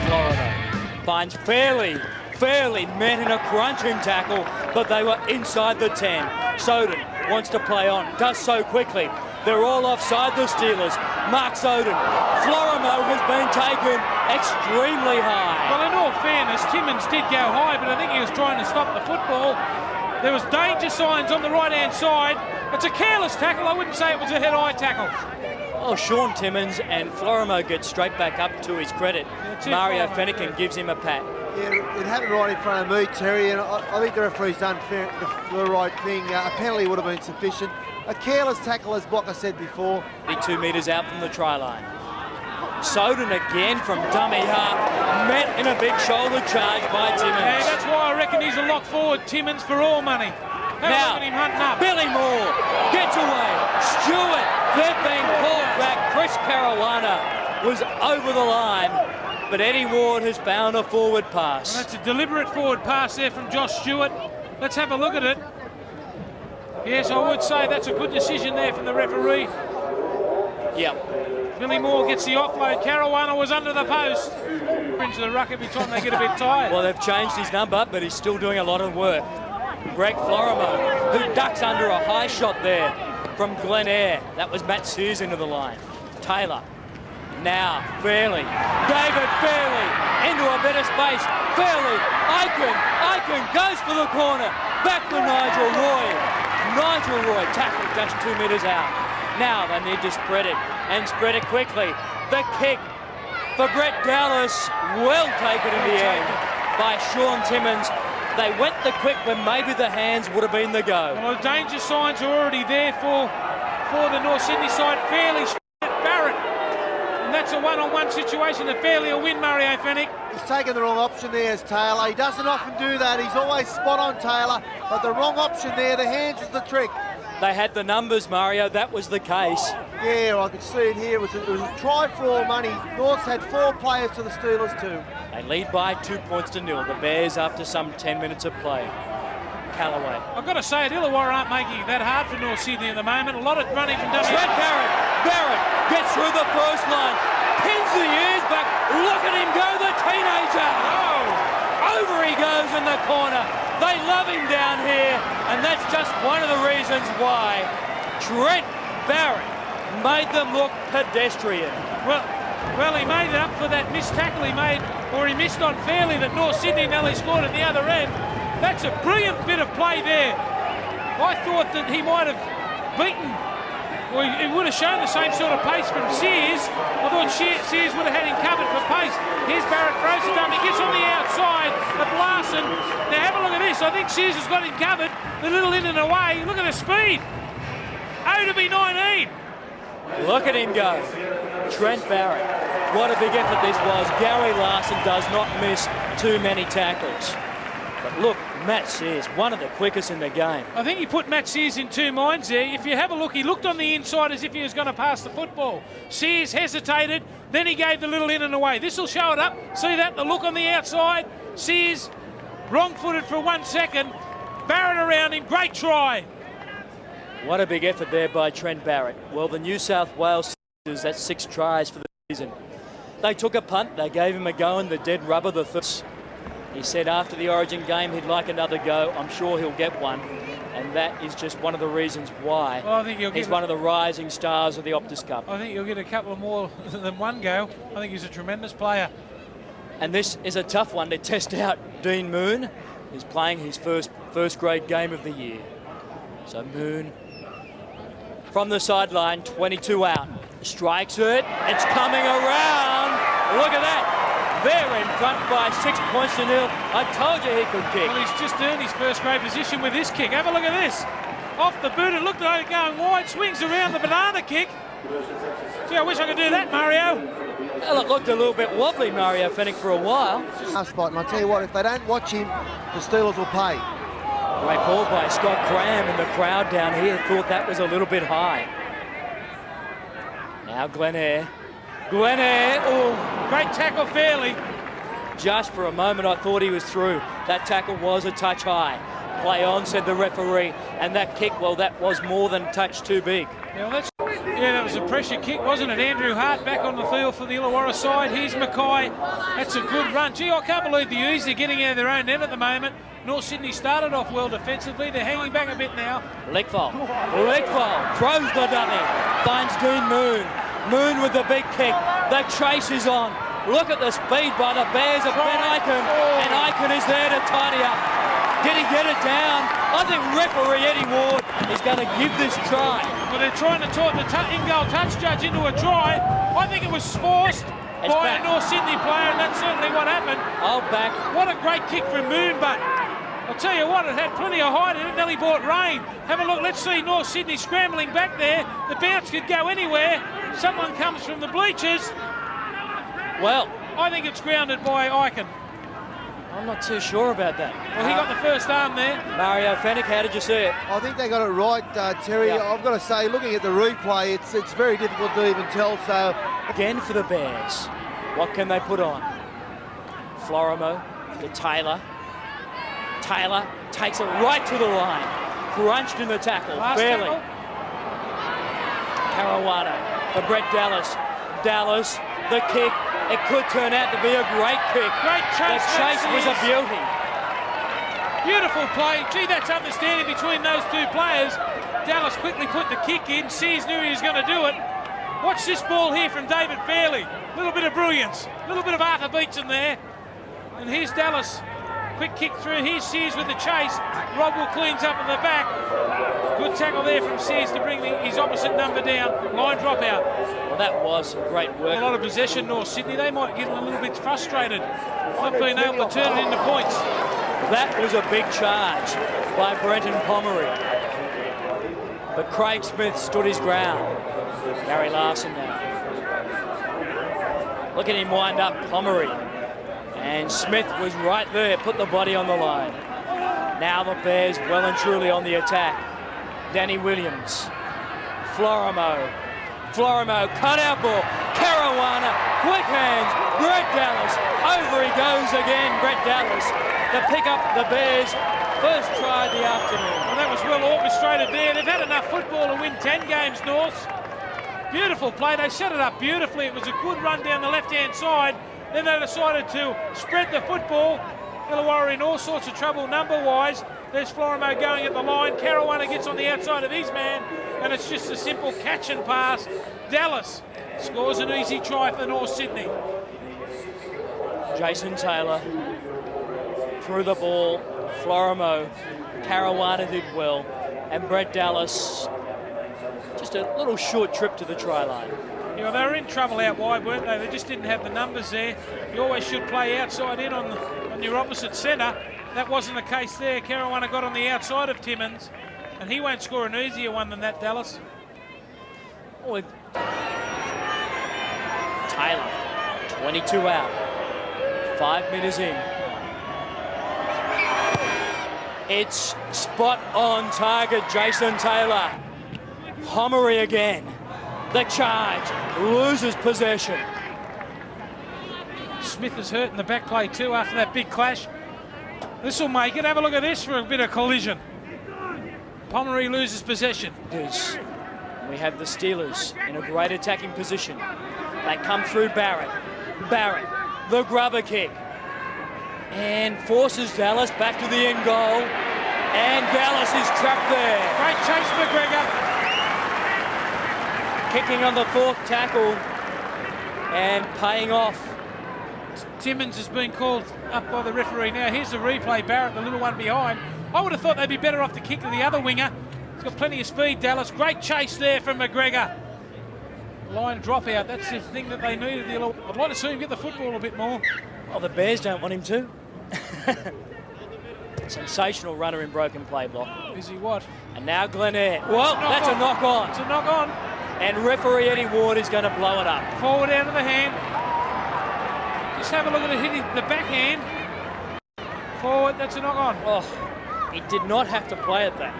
Florimo finds Fairleigh met in a crunching tackle, but they were inside the 10. Soden wants to play on, does so quickly. They're all offside, the Steelers. Mark Soden. Florimo has been taken extremely high. Well, in all fairness, Timmins did go high, but I think he was trying to stop the football. There was danger signs on the right-hand side. It's a careless tackle. I wouldn't say it was a head-eye tackle. Oh, Sean Timmins and Florimo get straight back up to his credit. Mario Fennekin gives him a pat. Yeah, it happened right in front of me, Terry, and I think the referee's done the right thing. A penalty would have been sufficient. A careless tackle, as Blocker said before. 2 metres out from the try line. Soden again from dummy half, met in a big shoulder charge by Timmins. Yeah, that's why I reckon he's a lock forward, Timmins, for all money. Now, him hunting up. Billy Moore gets away. Stuart, they've been called back. Chris Caruana was over the line, but Eddie Ward has found a forward pass. Well, that's a deliberate forward pass there from Josh Stuart. Let's have a look at it. Yes, I would say that's a good decision there from the referee. Yep. Billy Moore gets the offload. Caruana was under the post. Into the ruck every time they get a bit tired. Well, they've changed his number, but he's still doing a lot of work. Greg Florimo, who ducks under a high shot there from Glen Eyre. That was Matt Seers into the line. Taylor. Now, Fairleigh. David Fairleigh into a bit of space. Fairleigh. Ikin goes for the corner. Back for Nigel Roy. Nigel Roy tackled just 2 metres out. Now they need to spread it, and spread it quickly. The kick for Brett Dallas, well taken in the end by Sean Timmins. They went the quick when maybe the hands would have been the go. Well, the danger signs are already there for the North Sydney side. Fairleigh at Barrett. And that's a one-on-one situation that Fairleigh will win, Mario Fennick. He's taken the wrong option there as Taylor. He doesn't often do that. He's always spot on, Taylor. But the wrong option there, the hands was the trick. They had the numbers, Mario. That was the case. Yeah, I could see it here. It was a try for all money. North's had 4 players to the Steelers 2. They lead by 2 points to 0. The Bears after some 10 minutes of play. Callaway. I've got to say it, Illawarra aren't making it that hard for North Sydney at the moment. A lot of running from W. Barrett gets through the first line. Pins the ears back. Look at him go, the teenager. Oh, over he goes in the corner. They love him down here, and that's just one of the reasons why Trent Barrett made them look pedestrian. Well, he made it up for that missed tackle he made, or he missed on Fairleigh that North Sydney nearly scored at the other end. That's a brilliant bit of play there. I thought that he might have beaten, or he would have shown the same sort of pace from Seers. I thought Seers would have had him covered for pace. Here's Barrett, throws it down, he gets on the outside of Larson. Now have a look at this, I think Seers has got him covered. The little in and away, look at the speed. O to be 19. Look at him go. Trent Barrett. What a big effort this was. Gary Larson does not miss too many tackles. But look, Matt Seers, one of the quickest in the game. I think he put Matt Seers in 2 minds there. If you have a look, he looked on the inside as if he was going to pass the football. Seers hesitated, then he gave the little in and away. This will show it up. See that? The look on the outside. Seers wrong-footed for 1 second. Barrett around him. Great try. What a big effort there by Trent Barrett. Well, the New South Wales Seers, that's 6 tries for the season. They took a punt. They gave him a go in the dead rubber, the first. He said after the Origin game he'd like another go. I'm sure he'll get one, and that is just one of the reasons why I think he's one of the rising stars of the Optus Cup. I think he'll get a couple more than one go. I think he's a tremendous player. And this is a tough one to test out. Dean Moon is playing his first grade game of the year. So Moon from the sideline, 22 out, strikes it. It's coming around. Look at that. They're in front by 6 points to 0. I told you he could kick. Well, he's just earned his first grade position with this kick. Have a look at this. Off the boot, it looked like it going wide, swings around the banana kick. Gee, I wish I could do that, Mario. Well, it looked a little bit wobbly, Mario Fennick, for a while. Tough spot, and I tell you what, if they don't watch him, the Steelers will pay. Great ball by Scott Cram, and the crowd down here thought that was a little bit high. Now Glen Eyre. Oh, great tackle, Fairleigh. Just for a moment, I thought he was through. That tackle was a touch high. Play on, said the referee. And that kick, well, that was more than a touch too big. Yeah, well, that was a pressure kick, wasn't it? Andrew Hart back on the field for the Illawarra side. Here's Mackay. That's a good run. Gee, I can't believe the U's are getting out of their own net at the moment. North Sydney started off well defensively. They're hanging back a bit now. Leikvoll throws the dummy. Finds Dean Moon. Moon with the big kick. The chase is on. Look at the speed by the Bears of Ben Ikin. And Ikin is there to tidy up. Did he get it down? I think referee Eddie Ward is going to give this try. Well, they're trying to talk the in-goal touch judge into a try. I think it was forced by a North Sydney player, and that's certainly what happened. I'll back. What a great kick from Moon, but I'll tell you what, it had plenty of height in it, nearly brought rain. Have a look, let's see North Sydney scrambling back there. The bounce could go anywhere. Someone comes from the bleachers. Well, I think it's grounded by Ikin. I'm not too sure about that. Well, he got the first arm there. Mario Fennick, how did you see it? I think they got it right, Terry. Yep. I've got to say, looking at the replay, it's very difficult to even tell. So again for the Bears, what can they put on? Florimo to Taylor. Taylor takes it right to the line. Crunched in the tackle. Fairleigh. Caruana for Brett Dallas. Dallas, the kick. It could turn out to be a great kick. Great chase. The chase was a beauty. Beautiful play. Gee, that's understanding between those two players. Dallas quickly put the kick in. Seers knew he was going to do it. Watch this ball here from David Fairleigh. A little bit of brilliance. A little bit of Arthur Beats in there. And here's Dallas. Quick kick through. Here's Seers with the chase. Rodwell cleans up at the back. Good tackle there from Seers to bring his opposite number down. Line drop out. Well, that was great work. A lot of possession, North Sydney. They might get a little bit frustrated not being able to turn it into points. That was a big charge by Brenton Pommery. But Craig Smith stood his ground. Gary Larson now. Look at him wind up Pommery. And Smith was right there, put the body on the line. Now the Bears well and truly on the attack. Danny Williams. Florimo, cut out ball. Caruana, quick hands. Brett Dallas, over he goes again. Brett Dallas to pick up the Bears' first try of the afternoon. Well, that was well orchestrated there. They've had enough football to win 10 games, North. Beautiful play. They set it up beautifully. It was a good run down the left-hand side. Then they decided to spread the football. Illawarra in all sorts of trouble number-wise. There's Florimo going at the line. Caruana gets on the outside of his man, and it's just a simple catch and pass. Dallas scores an easy try for North Sydney. Jason Taylor threw the ball. Florimo, Caruana did well, and Brett Dallas just a little short trip to the try line. Yeah, they were in trouble out wide, weren't they? They just didn't have the numbers there. You always should play outside in on your opposite centre. That wasn't the case there. Caruana got on the outside of Timmins, and he won't score an easier one than that, Dallas. Oh, Taylor, 22 out, 5 metres in. It's spot on target, Jason Taylor. Pommery again. The charge, loses possession. Smith is hurt in the back play too after that big clash. This will make it. Have a look at this for a bit of collision. Pommery loses possession. We have the Steelers in a great attacking position. They come through Barrett. Barrett, the grubber kick. And forces Dallas back to the end goal. And Dallas is trapped there. Great chase, McGregor. Kicking on the fourth tackle and paying off. Timmins has been called up by the referee now. Here's the replay. Barrett, the little one behind. I would have thought they'd be better off to kick to the other winger. He's got plenty of speed, Dallas. Great chase there from McGregor. Line drop out. That's the thing that they needed. I'd like to see him get the football a bit more. Oh, the Bears don't want him to. Sensational runner in broken play block. Is he what? And now Glen Eyre. Well, that's a knock on. It's a knock on. And referee Eddie Ward is going to blow it up. Forward out of the hand. Just have a look at it hitting the backhand. Forward, that's a knock on. Oh, he did not have to play at that.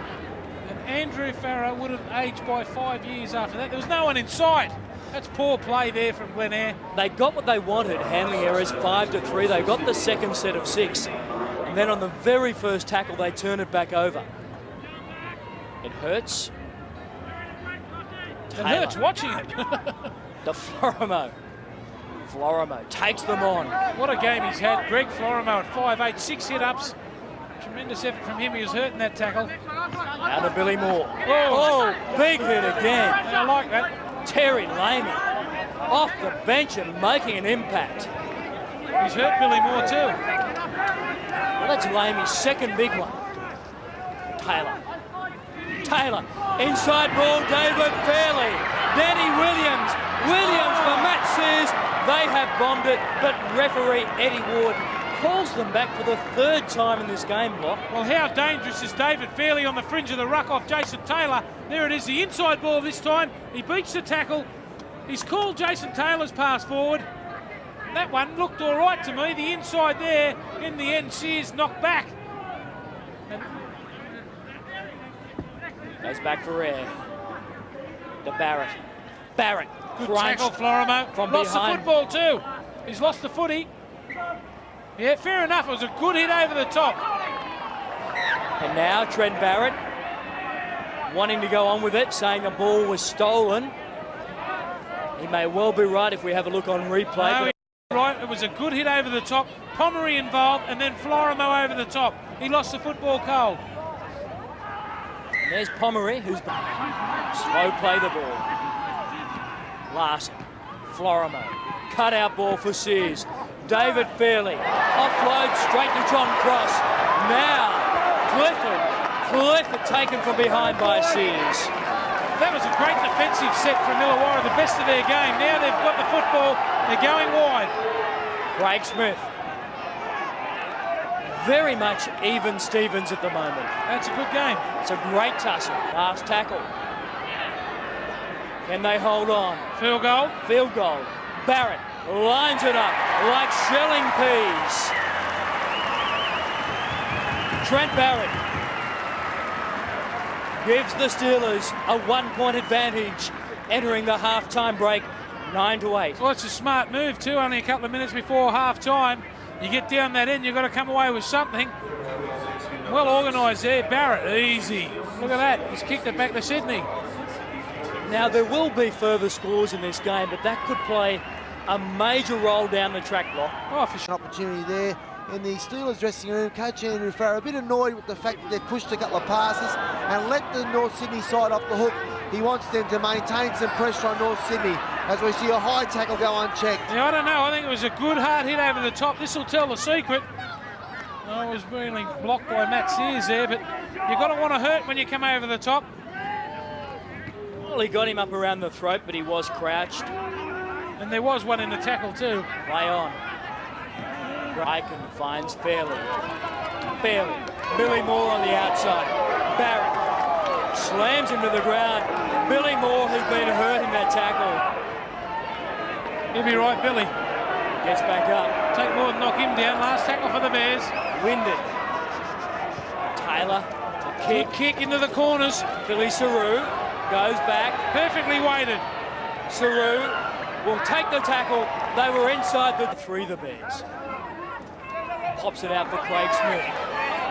And Andrew Farrow would have aged by 5 years after that. There was no one in sight. That's poor play there from Glen Eyre. They got what they wanted, handling errors 5-3. They got the second set of 6. And then on the very first tackle, they turn it back over. It hurts. It hurts watching it. The Florimo. Florimo takes them on. What a game he's had. Greg Florimo at 5'8", 6 hit-ups. Tremendous effort from him. He was hurt in that tackle. Now to Billy Moore. Oh, big hit again. I like that. Terry Lamey off the bench and making an impact. He's hurt Billy Moore too. Well, that's Lamey's second big one. Taylor, inside ball, David Fairleigh. Danny Williams for Matt Seers. They have bombed it, but referee Eddie Ward calls them back for the third time in this game block. Well, how dangerous is David Fairleigh on the fringe of the ruck off Jason Taylor? There it is, the inside ball this time. He beats the tackle. He's called Jason Taylor's pass forward. That one looked all right to me. The inside there, in the end, Seers knocked back. And goes back for air. To Barrett. Good tackle, Florimo. From lost behind. The football too. He's lost the footy. Yeah, fair enough. It was a good hit over the top. And now Trent Barrett wanting to go on with it, saying the ball was stolen. He may well be right if we have a look on replay. No, he's right. It was a good hit over the top. Pommery involved, and then Florimo over the top. He lost the football cold. There's Pommery, who's slow play the ball. Larson, Florimo, cut out ball for Seers. David Fairleigh, offload straight to John Cross. Now, Clifford taken from behind by Seers. That was a great defensive set from Illawarra, the best of their game. Now they've got the football, they're going wide. Craig Smith. Very much even Stevens at the moment. That's a good game. It's a great tussle. Last tackle. Can they hold on? Field goal. Barrett lines it up like shelling peas. Trent Barrett gives the Steelers a 1-point advantage entering the half-time break, 9-8. Well, it's a smart move too, only a couple of minutes before half-time. You get down that end, you've got to come away with something. Well organised there, Barrett, easy. Look at that, he's kicked it back to Sydney. Now, there will be further scores in this game, but that could play a major role down the track block. Oh, for an opportunity there in the Steelers dressing room. Coach Andrew Farrar a bit annoyed with the fact that they've pushed a couple of passes and let the North Sydney side off the hook. He wants them to maintain some pressure on North Sydney as we see a high tackle go unchecked. Yeah, I don't know. I think it was a good hard hit over the top. This will tell the secret. I was really blocked by Matt Seers there, but you've got to want to hurt when you come over the top. Well, he got him up around the throat, but he was crouched. And there was one in the tackle too. Play on. Ikin finds Fairleigh. Billy Moore on the outside. Barrett slams him to the ground. Billy Moore, who's been hurt in that tackle. He'll be right, Billy. Gets back up. Take more than knock him down. Last tackle for the Bears. Winded. Taylor, the kick. Good kick into the corners. Billy Seru goes back. Perfectly weighted. Seru will take the tackle. They were inside the three, the Bears. Pops it out for Craig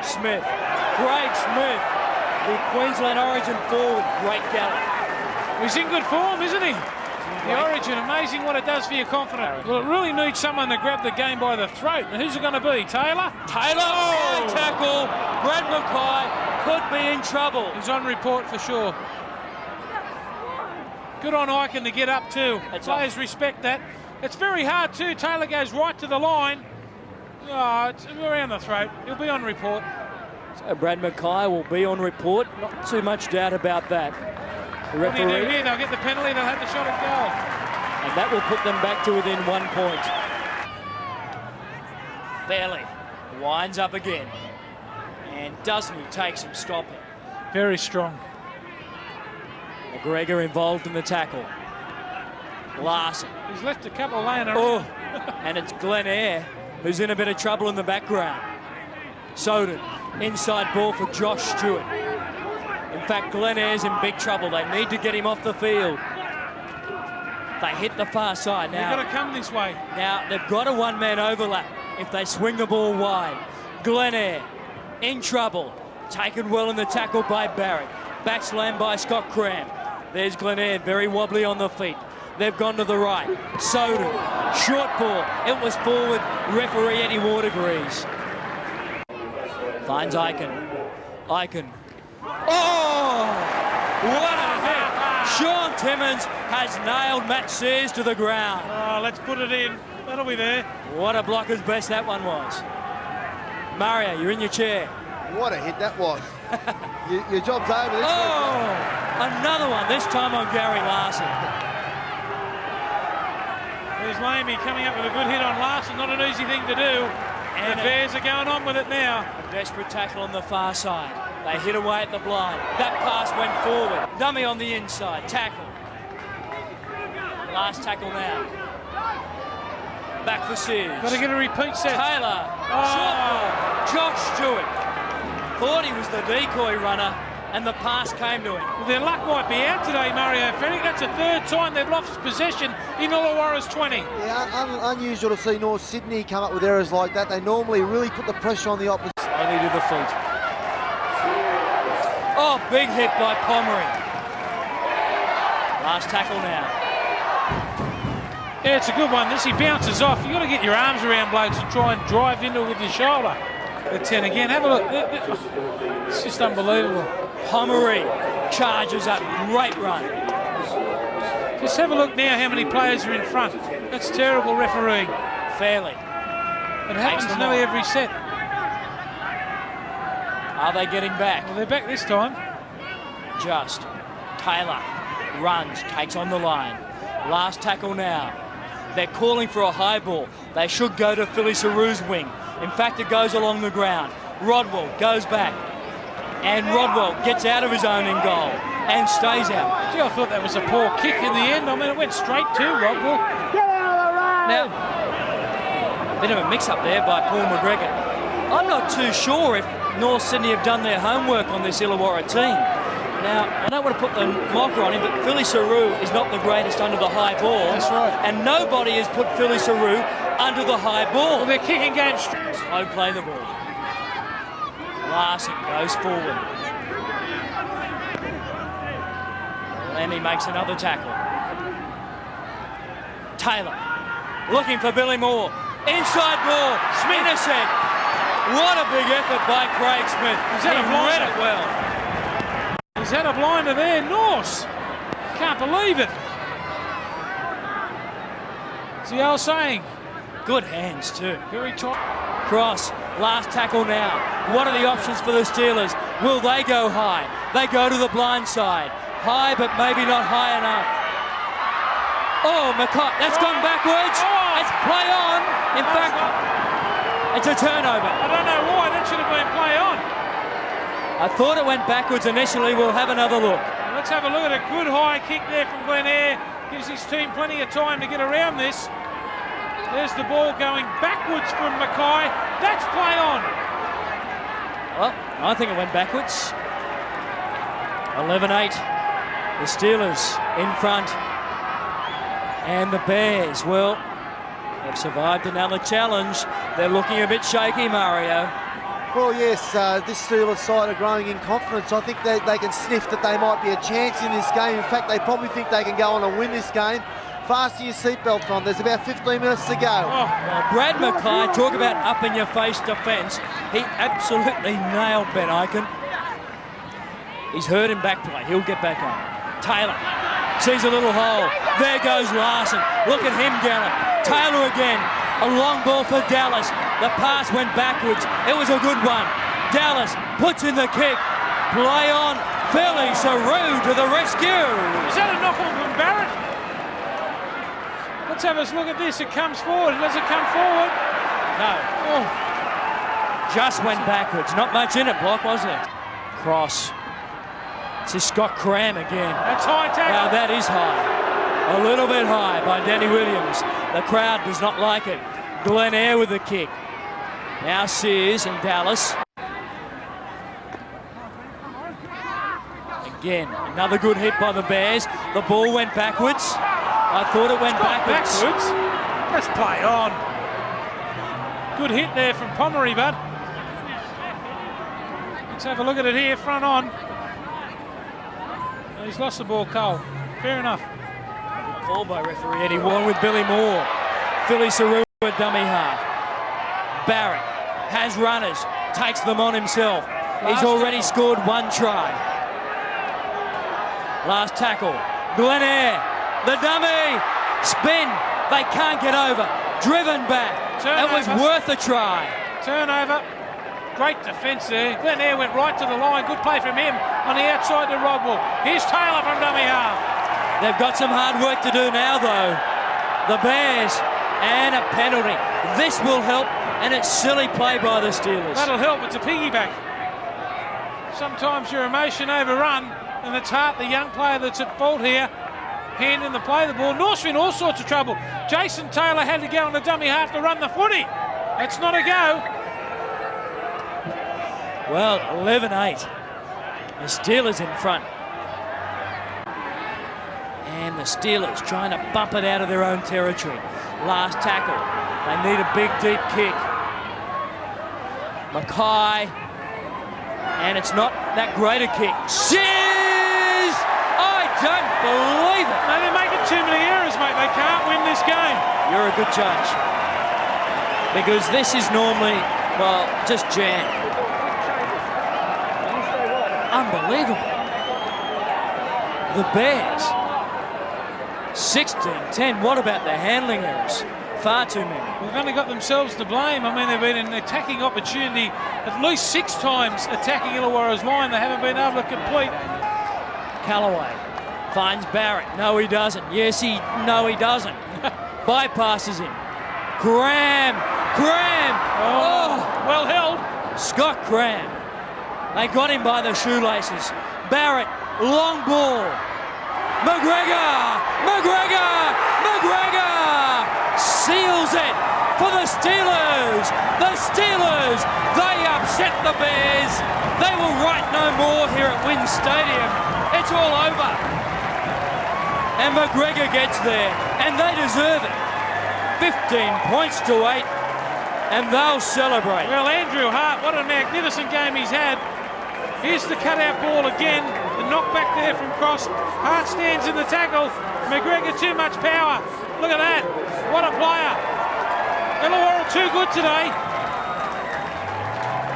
Smith. Craig Smith, the Queensland Origin forward. Great gallop. He's in good form, isn't he? The Origin, amazing what it does for your confidence. Well, it really needs someone to grab the game by the throat. And who's it going to be? Taylor? Oh! Tackle. Brad Mackay could be in trouble. He's on report for sure. Good on Ikin to get up too. Players respect that. It's very hard too. Taylor goes right to the line. Oh, it's around the throat. He'll be on report. So Brad Mackay will be on report. Not too much doubt about that. The referee, what do you do here? They'll get the penalty. They'll have the shot at goal. And that will put them back to within 1 point. Fairleigh winds up again. And doesn't he take some stopping? Very strong. McGregor involved in the tackle. Larson. He's left a couple laying around. Oh, and it's Glen Eyre who's in a bit of trouble in the background. Soden, inside ball for Josh Stuart. In fact, Glen Eyre's in big trouble. They need to get him off the field. They hit the far side now. They've got to come this way. Now, they've got a one-man overlap if they swing the ball wide. Glen in trouble. Taken well in the tackle by Barrett. Back slam by Scott Cram. There's Glen very wobbly on the feet. They've gone to the right. Soden, short ball. It was forward. Referee Eddie Ward agrees. Finds Ikin. Ikin. Oh! What a hit! Sean Timmins has nailed Matt Seers to the ground. Oh, let's put it in. That'll be there. What a blocker's best that one was. Mario, you're in your chair. What a hit that was. your job's over this week. Another one, this time on Gary Larson. There's Lamey coming up with a good hit on Larson. Not an easy thing to do. And the Bears are going on with it now. A desperate tackle on the far side. They hit away at the blind. That pass went forward. Dummy on the inside. Tackle. Last tackle now. Back for Seers. Got to get a repeat set. Taylor. Short ball. Josh Stuart. Thought he was the decoy runner, and the pass came to him. Well, their luck might be out today, Mario Fennick. That's the third time they've lost possession in Illawarra's 20. Yeah, unusual to see North Sydney come up with errors like that. They normally really put the pressure on the opposition. Only to the feet. Oh, big hit by Pommery. Last tackle now. Yeah, it's a good one. This, he bounces off. You've got to get your arms around blokes and try and drive into it with your shoulder. The 10 again. Have a look. It's just unbelievable. Pommery charges up. Great run. Just have a look now how many players are in front. That's terrible refereeing. Fairleigh. It happens nearly every set. Are they getting back? Well, they're back this time. Just. Taylor runs, takes on the line. Last tackle now. They're calling for a high ball. They should go to Seru's wing. In fact, it goes along the ground. Rodwell goes back. And Rodwell gets out of his own in goal and stays out. Gee, I thought that was a poor kick in the end. I mean, it went straight to Rodwell. Now, bit of a mix-up there by Paul McGregor. I'm not too sure if North Sydney have done their homework on this Illawarra team. Now, I don't want to put the mocker on him, but Seru is not the greatest under the high ball. That's right. And nobody has put Seru under the high ball. Well, their kicking game's slow play the ball. Larson goes forward. Lamey makes another tackle. Taylor looking for Billy Moore. Inside ball. Smith intercept. What a big effort by Craig Smith. He read it well. He's had a blinder there. Norse. Can't believe it. It's the old saying. Good hands too. Very tight. Cross. Last tackle now. What are the options for the Steelers? Will they go high? They go to the blind side. High, but maybe not high enough. Oh, Mackay. That's gone backwards. It's play on. In fact, it's a turnover. I don't know why. That should have been play on. I thought it went backwards initially. We'll have another look. Let's have a look at a good high kick there from Glen. Gives his team plenty of time to get around this. There's the ball going backwards from Mackay. That's play on. Well, I think it went backwards. 11-8. The Steelers in front. And the Bears, well, they've survived another challenge. They're looking a bit shaky, Mario. Well, yes, this Steelers side are growing in confidence. I think they can sniff that they might be a chance in this game. In fact, they probably think they can go on and win this game. Fasten your seatbelts on. There's about 15 minutes to go. Well, Brad Mackay, talk about up-in-your-face defence. He absolutely nailed Ben Ikin. He's hurt in back play. He'll get back up. Taylor sees a little hole. There goes Larson. Look at him gallop. Taylor again. A long ball for Dallas. The pass went backwards. It was a good one. Dallas puts in the kick. Play on. Fairleigh, Seru to the rescue. Is that a knock-on from Barrett? Let's have a look at this. It comes forward. Does it come forward? No. Oh. Just went backwards. Not much in it, Block, was there? Cross. This is Scott Cram again. That's high tackle. Now that is high. A little bit high by Danny Williams. The crowd does not like it. Glen with the kick. Now Seers and Dallas. Again, another good hit by the Bears. The ball went backwards. I thought it went backwards. Let's play on. Good hit there from Pommery, bud. Let's have a look at it here, front on. He's lost the ball, Cole. Fair enough. Good call by referee Eddie Warren with Billy Moore. Philly Seru at dummy half. Barrett has runners, takes them on himself. He's already scored 1 try. Last tackle, Glen Eyre, the dummy, spin, they can't get over, driven back. That was worth a try. Turnover, great defence there. Glen Eyre went right to the line, good play from him on the outside to Rodwell. Here's Taylor from dummy half. They've got some hard work to do now though. The Bears, and a penalty. This will help, and it's silly play by the Steelers. That'll help, it's a piggyback. Sometimes your emotion overrun, and it's Hart, the young player that's at fault here, handing the play the ball. North's in all sorts of trouble. Jason Taylor had to go on the dummy half to run the footy. That's not a go. Well, 11-8. The Steelers in front. And the Steelers trying to bump it out of their own territory. Last tackle. They need a big, deep kick. Mackay. And it's not that great a kick. Seers! I don't believe it. No, they're making too many errors, mate. They can't win this game. You're a good judge. Because this is normally, well, just jam. Unbelievable. The Bears. 16-10. What about their handling errors? Far too many. They've only got themselves to blame. I mean, they've been an attacking opportunity at least 6 times attacking Illawarra's line. They haven't been able to complete. Callaway finds Barrett. No, he doesn't. Yes, no, he doesn't. Bypasses him. Cram! Oh, well held. Scott Cram. They got him by the shoelaces. Barrett, long ball. McGregor! Seals it for the Steelers. The Steelers, they upset the Bears. They will write no more here at Wynn Stadium. It's all over. And McGregor gets there, and they deserve it. 15 points to 8, and they'll celebrate. Well, Andrew Hart, what a magnificent game he's had. Here's the cutout ball again. The knock back there from Cross. Hart stands in the tackle. McGregor too much power. Look at that. What a player. Illawarra too good today.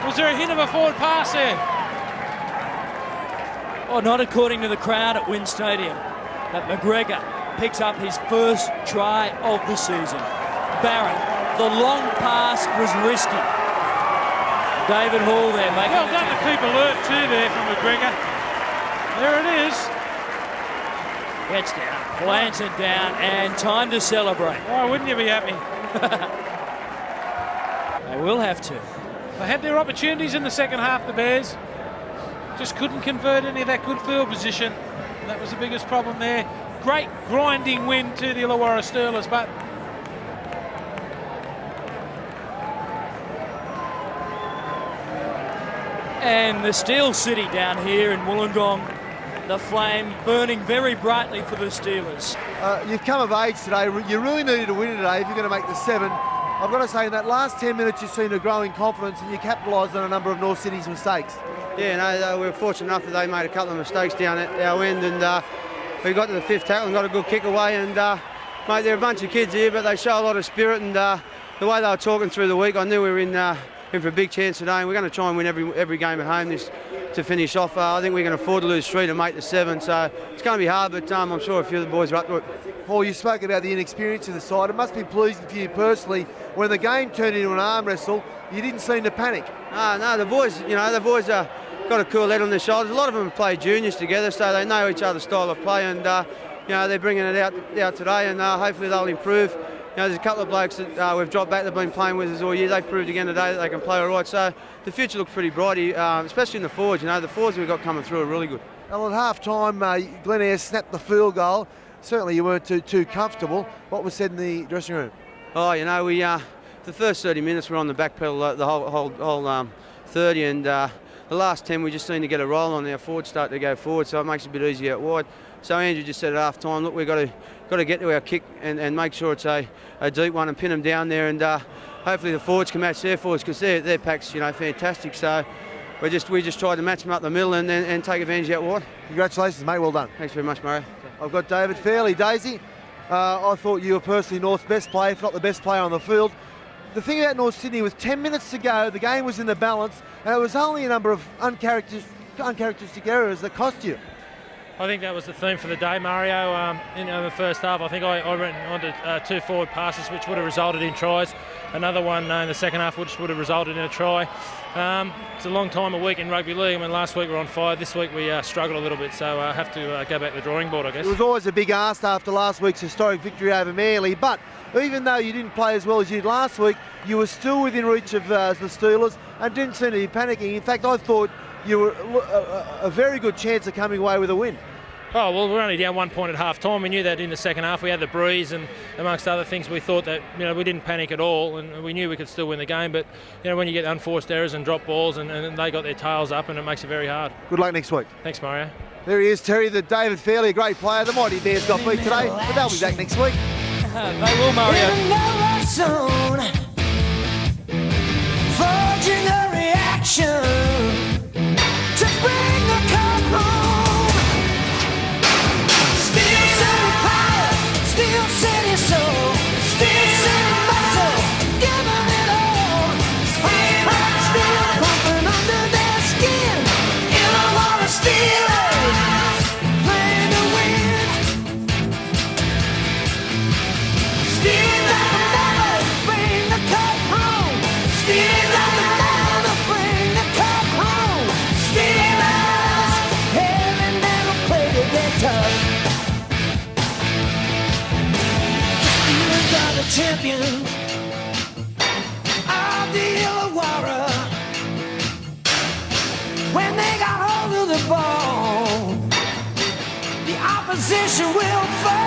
Was there a hint of a forward pass there? Oh, not according to the crowd at Wynn Stadium. But McGregor picks up his first try of the season. Barrett, the long pass was risky. David Hall there making well done to keep alert too there from McGregor. There it is. Gets down, plants it down, and time to celebrate. Why wouldn't you be happy? They will have to. They had their opportunities in the second half, the Bears. Just couldn't convert any of that good field position. That was the biggest problem there. Great grinding win to the Illawarra Steelers, but and the Steel City down here in Wollongong, the flame burning very brightly for the Steelers. You've come of age today. You really needed to win it today if you're going to make the 7. I've got to say, in that last 10 minutes, you've seen a growing confidence and you capitalised on a number of North City's mistakes. Yeah, no, we were fortunate enough that they made a couple of mistakes down at our end, and we got to the 5th tackle and got a good kick away. And mate, they're a bunch of kids here, but they show a lot of spirit. And the way they were talking through the week, I knew we were in for a big chance today. And we're going to try and win every game at home to finish off. I think we can afford to lose 3 to make the 7. So it's going to be hard, but I'm sure a few of the boys are up to it. Paul, you spoke about the inexperience of the side. It must be pleasing for you personally when the game turned into an arm wrestle. You didn't seem to panic. No, the boys, are got a cool head on their shoulders. A lot of them have played juniors together, so they know each other's style of play, and they're bringing it out today, and hopefully they'll improve. There's a couple of blokes that we've dropped back. They've been playing with us all year. They proved again today that they can play all right. So the future looks pretty bright, especially in the forwards. The forwards we've got coming through are really good. Well, at half-time, Glen Eyre snapped the field goal. Certainly you weren't too comfortable. What was said in the dressing room? Oh, we the first 30 minutes we're on the back pedal, the whole 30, and the last 10 we just seem to get a roll on our forward start to go forward, so it makes it a bit easier out wide. So Andrew just said at half time, look, we've got to get to our kick and make sure it's a deep one and pin them down there, and hopefully the forwards can match their forwards, because their pack's fantastic. So we just tried to match them up the middle and take advantage out wide. Congratulations, mate. Well done. Thanks very much, Murray. I've got David Fairleigh. Daisy, I thought you were personally North's best player, if not the best player on the field. The thing about North Sydney, with 10 minutes to go, the game was in the balance, and it was only a number of uncharacteristic errors that cost you. I think that was the theme for the day, Mario. In the first half, I think I went on to 2 forward passes, which would have resulted in tries. Another one in the second half, which would have resulted in a try. It's a long time a week in rugby league. I mean, last week we were on fire. This week we struggled a little bit, so I have to go back to the drawing board, I guess. It was always a big ask after last week's historic victory over Manly, but even though you didn't play as well as you did last week, you were still within reach of the Steelers and didn't seem to be panicking. In fact, I thought you were a very good chance of coming away with a win. Oh, well, we're only down 1 point at half time. We knew that in the second half. We had the breeze, and amongst other things, we thought that we didn't panic at all, and we knew we could still win the game. But when you get unforced errors and drop balls, and they got their tails up, and it makes it very hard. Good luck next week. Thanks, Mario. There he is, Terry, the David Fairleigh, a great player. The Mighty Bears got beat today, but they'll be back next week. They will, Mario. Forging a reaction to bring the cup home. Steel City power, Steel City soul, Steel City muscle, giving it all. Hot steel pumping under their skin. Illawarra Steelers playing to win. Steel like a never bring the cup home. Steel like a never bring the cup home. Steelers, heavy never played it that tough. Are the champions of the Illawarra. When they got hold of the ball, the opposition will fall.